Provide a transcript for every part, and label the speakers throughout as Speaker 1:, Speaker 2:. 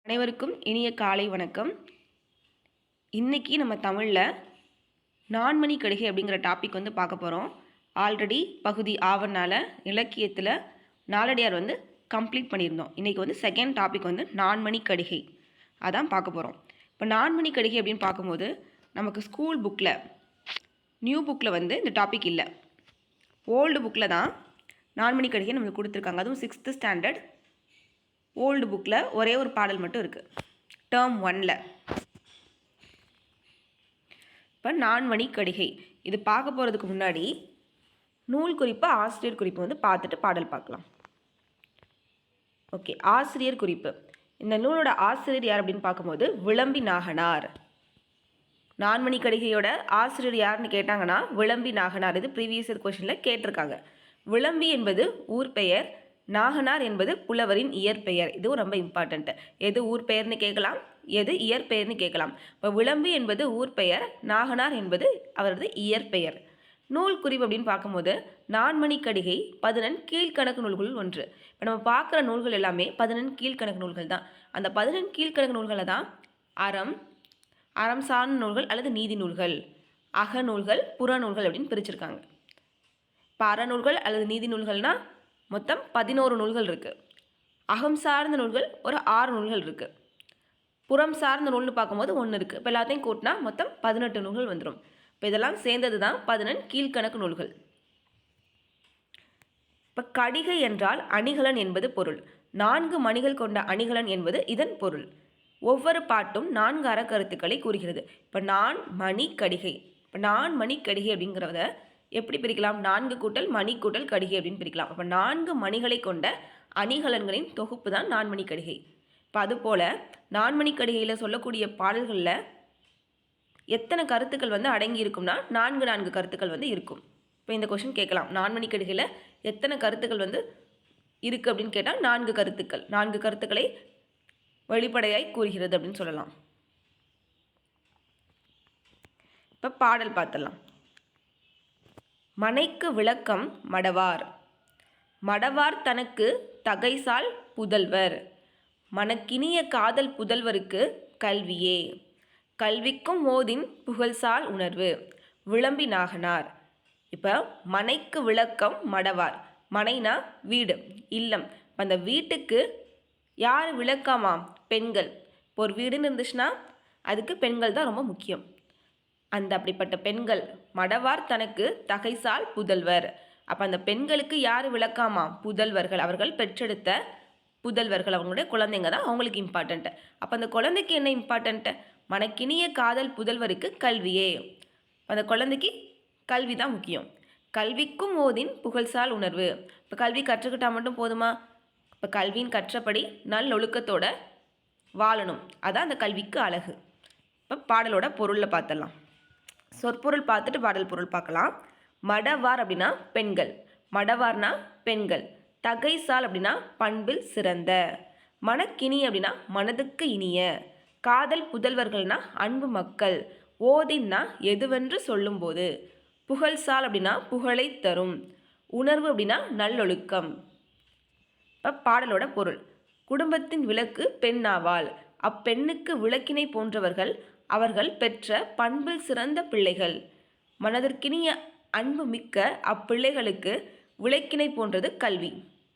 Speaker 1: அனைவருக்கும் இனிய காலை வணக்கம். இன்னைக்கு நம்ம தமிழில் நான்மணி கடிகை அப்படிங்கிற டாபிக் பார்க்க போகிறோம். ஆல்ரெடி பகுதி ஆவணால இலக்கியத்தில் நாலடியார் கம்ப்ளீட் பண்ணியிருந்தோம். இன்றைக்கி செகண்ட் டாபிக் நான்மணி கடிகை அதான் பார்க்க போகிறோம். இப்போ நான்மணி கடிகை அப்படின்னு பார்க்கும்போது நமக்கு ஸ்கூல் புக்கில் நியூ புக்கில் இந்த டாபிக் இல்லை. ஓல்டு புக்கில் தான் நான்மணி கடிகை நமக்கு கொடுத்துருக்காங்க. அதுவும் 6th ஸ்டாண்டர்ட் ஓல்டு புக்கில் ஒரே ஒரு பாடல் மட்டும் இருக்குது, டேர்ம் 1ல். இப்போ நான்மணி கடிகை இது பார்க்க போகிறதுக்கு முன்னாடி நூல் குறிப்பு ஆசிரியர் குறிப்பு பார்த்துட்டு பாடல் பார்க்கலாம். ஓகே, ஆசிரியர் குறிப்பு. இந்த நூலோட ஆசிரியர் யார் அப்படின்னு பார்க்கும்போது விளம்பி நாகனார். நான்மணி கடிகையோட ஆசிரியர் யாருன்னு கேட்டாங்கன்னா விளம்பி நாகனார். இது ப்ரீவியஸ் இயர் கொஷனில் கேட்டிருக்காங்க. விளம்பி என்பது ஊர் பெயர், நாகனார் என்பது புலவரின் இயற்பெயர். இதுவும் ரொம்ப இம்பார்ட்டண்ட்டு. எது ஊர் பெயர்னு கேட்கலாம், எது இயற்பெயர்னு கேட்கலாம். இப்போ விளம்பி என்பது ஊர் பெயர், நாகனார் என்பது அவரது இயற்பெயர். நூல் குறிப்பு அப்படின்னு பார்க்கும்போது நான்மணி கடிகை 11 கீழ்கணக்கு நூல்களில் ஒன்று. இப்போ நம்ம பார்க்குற நூல்கள் எல்லாமே 11 கீழ்கணக்கு நூல்கள் தான். அந்த 11 கீழ்கணக்கு நூல்களை தான் அறம் சார்ந்த நூல்கள் அல்லது நீதி நூல்கள், அகநூல்கள், புறநூல்கள் அப்படின்னு பிரிச்சிருக்காங்க. இப்போ அறநூல்கள் அல்லது நீதி நூல்கள்னால் மொத்தம் 11 நூல்கள் இருக்குது. அகம் சார்ந்த நூல்கள் ஒரு 6 நூல்கள் இருக்குது. புறம் சார்ந்த நூல்னு பார்க்கும்போது 1 இருக்குது. இப்போ எல்லாத்தையும் கூட்டினா மொத்தம் 18 நூல்கள் வந்துடும். இப்போ இதெல்லாம் சேர்ந்தது தான் 11 கீழ்கணக்கு நூல்கள். இப்போ கடிகை என்றால் அணிகலன் என்பது பொருள். 4 மணிகள் கொண்ட அணிகலன் என்பது இதன் பொருள். ஒவ்வொரு பாட்டும் 4 அறக்கருத்துக்களை கூறுகிறது. இப்போ நான்மணி கடிகை. இப்போ நான்மணி கடிகை அப்படிங்கிறத எப்படி பிரிக்கலாம்? 4 கூட்டல் மணி கூட்டல் கடிகை அப்படின்னு பிரிக்கலாம். அப்போ 4 மணிகளை கொண்ட அணிகலன்களின் தொகுப்பு தான் நான்மணி கடிகை. இப்போ அதுபோல் நான்மணி கடிகையில் சொல்லக்கூடிய பாடல்களில் எத்தனை கருத்துக்கள் அடங்கி இருக்கும்னா 4 கருத்துக்கள் இருக்கும். இப்போ இந்த கொஷின் கேட்கலாம், நான்மணி கடிகையில் எத்தனை கருத்துக்கள் இருக்குது அப்படின்னு கேட்டால் 4 கருத்துக்கள். 4 கருத்துக்களை வெளிப்படையாய் கூறுகிறது அப்படின்னு சொல்லலாம். இப்போ பாடல் பார்த்துடலாம். மனைக்கு விளக்கம் மடவார். மடவார் தனக்கு தகைசால் புதல்வர். மனக்கினிய காதல் புதல்வருக்கு கல்வியே. கல்விக்கும் ஓதின் புகழ்சால் உணர்வு. விளம்பி நாகனார். இப்போ மனைக்கு விளக்கம் மடவார். மனைனா வீடு, இல்லம். அந்த வீட்டுக்கு யார் விளக்காமா? பெண்கள். இப்போ ஒரு வீடுன்னு இருந்துச்சுன்னா அதுக்கு பெண்கள் தான் ரொம்ப முக்கியம். அந்த அப்படிப்பட்ட பெண்கள். மடவார் தனக்கு தகைசால் புதல்வர். அப்போ அந்த பெண்களுக்கு யார் விளக்காமா? புதல்வர்கள். அவர்கள் பெற்றெடுத்த புதல்வர்கள், அவங்களுடைய குழந்தைங்க தான் அவங்களுக்கு இம்பார்ட்டண்ட்டு. அப்போ அந்த குழந்தைக்கு என்ன இம்பார்ட்டண்ட்டு? மனக்கினிய காதல் புதல்வருக்கு கல்வியே. அந்த குழந்தைக்கு கல்வி தான் முக்கியம். கல்விக்கும் ஓதின் புகழ்சால் உணர்வு. இப்போ கல்வி கற்றுக்கிட்டால் மட்டும் போதுமா? இப்போ கல்வியின் கற்றபடி நல்லொழுக்கத்தோட வாழணும். அதான் அந்த கல்விக்கு அழகு. இப்போ பாடலோட பொருளில் பார்த்துடலாம். சொற்பொருள் பார்த்துட்டு பாடல் பொருள் பார்க்கலாம். மடவார் அப்படின்னா பெண்கள். மடவார்னா பெண்கள். தகைசால் அப்படின்னா பண்பில் சிறந்த. மனக்கினி அப்படின்னா மனதுக்கு இனிய. காதல் புதல்வர்கள்னா அன்பு மக்கள். ஓதின்னா எதுவென்று சொல்லும்போது. புகழ்சால் அப்படின்னா புகழை தரும். உணர்வு அப்படின்னா நல்லொழுக்கம். இப்போ பாடலோட பொருள். குடும்பத்தின் விளக்கு பெண்ணாவாள். அப்பெண்ணுக்கு விளக்கினை போன்றவர்கள் அவர்கள் பெற்ற பண்பில் சிறந்த பிள்ளைகள். மனதிற்கினிய அன்பு மிக்க அப்பிள்ளைகளுக்கு விளக்கினை போன்றது கல்வி.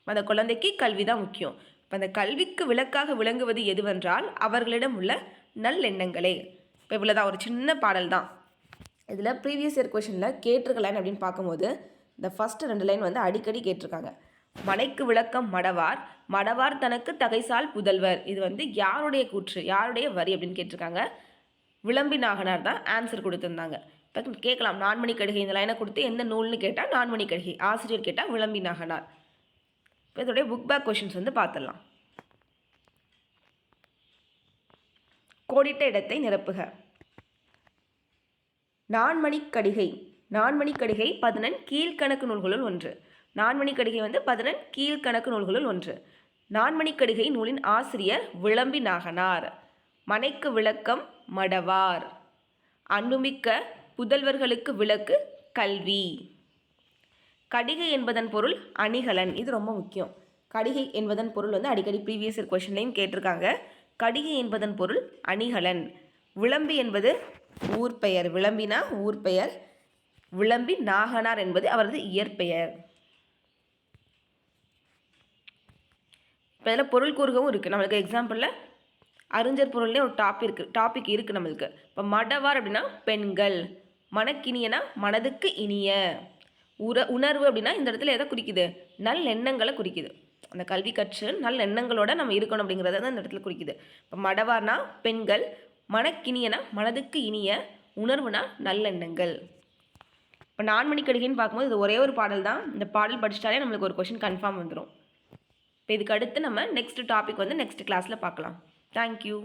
Speaker 1: அந்த குழந்தைக்கு கல்வி தான் முக்கியம். அந்த கல்விக்கு விளக்காக விளங்குவது எதுவென்றால் அவர்களிடம் உள்ள நல்லெண்ணங்களே. இப்போ இவ்வளோதான், ஒரு சின்ன பாடல் தான். இதில் ப்ரீவியஸ் இயர் கொஷனில் கேட்டிருக்கலான்னு அப்படின்னு பார்க்கும்போது இந்த ஃபஸ்ட்டு 2 லைன் அடிக்கடி கேட்டிருக்காங்க. மனைக்கு விளக்கம் மடவார். மடவார் தனக்கு தகைசால் புதல்வர். இது யாருடைய கூற்று, யாருடைய வரி அப்படின்னு கேட்டிருக்காங்க. விளம்பி நாகனார் தான் ஆன்சர் கொடுத்துருந்தாங்க. இப்போ கேட்கலாம், நான்மணி கடிகை இந்த லைனை கொடுத்து எந்த நூல்னு கேட்டால் நான்மணி கடிகை, ஆசிரியர் கேட்டால் விளம்பி நாகனார். இப்போ இதோடைய புக் பேக் கொஷின்ஸ் பார்த்துடலாம். கோடிட்ட இடத்தை நிரப்புக. நான்மணி கடிகை. நான்மணி கடிகை 11 கீழ்கணக்கு நூல்களுள் ஒன்று. நான்மணி கடிகை 11 கீழ்கணக்கு நூல்களுள் ஒன்று. நான்மணி கடிகை நூலின் ஆசிரியர் விளம்பி நாகனார். மனைக்கு விளக்கம் மடவார். அன்புமிக்க புதல்வர்களுக்கு விளக்கு கல்வி. கடிகை என்பதன் பொருள் அணிகலன். இது ரொம்ப முக்கியம். கடிகை என்பதன் பொருள் அடிக்கடி ப்ரீவியஸ் இயர் கொஷின்லையும் கேட்டிருக்காங்க. கடிகை என்பதன் பொருள் அணிகலன். விளம்பி என்பது ஊர் பெயர். விளம்பினா ஊர் பெயர். விளம்பி நாகனார் என்பது அவரது இயற்பெயர். இப்போ இதில் பொருள் கூறுகவும் இருக்குது. நம்மளுக்கு எக்ஸாம்பிளில் அறிஞர் பொருள்னே ஒரு டாபிக் இருக்குது நம்மளுக்கு. இப்போ மடவார் அப்படின்னா பெண்கள். மனக்கினியனா மனதுக்கு இனிய. உணர்வு அப்படின்னா இந்த இடத்துல எதை குறிக்குது? நல்லெண்ணங்களை குறிக்குது. அந்த கல்வி கற்று நல்லெண்ணங்களோட நம்ம இருக்கணும் அப்படிங்கிறத தான் இந்த இடத்துல குறிக்குது. இப்போ மடவார்னா பெண்கள், மனக்கினியனா மனதுக்கு இனிய, உணர்வுனா நல்லெண்ணங்கள். இப்போ 4 மணி கடிகைன்னு பார்க்கும்போது இது ஒரே ஒரு பாடல் தான். இந்த பாடல் படிச்சிட்டாலே நம்மளுக்கு ஒரு கொஷின் கன்ஃபார்ம் வந்துடும். இப்போ இதுக்கு அடுத்து நம்ம நெக்ஸ்ட் டாபிக் வந்து நெக்ஸ்ட் கிளாஸில் பார்க்கலாம். தேங்க்யூ.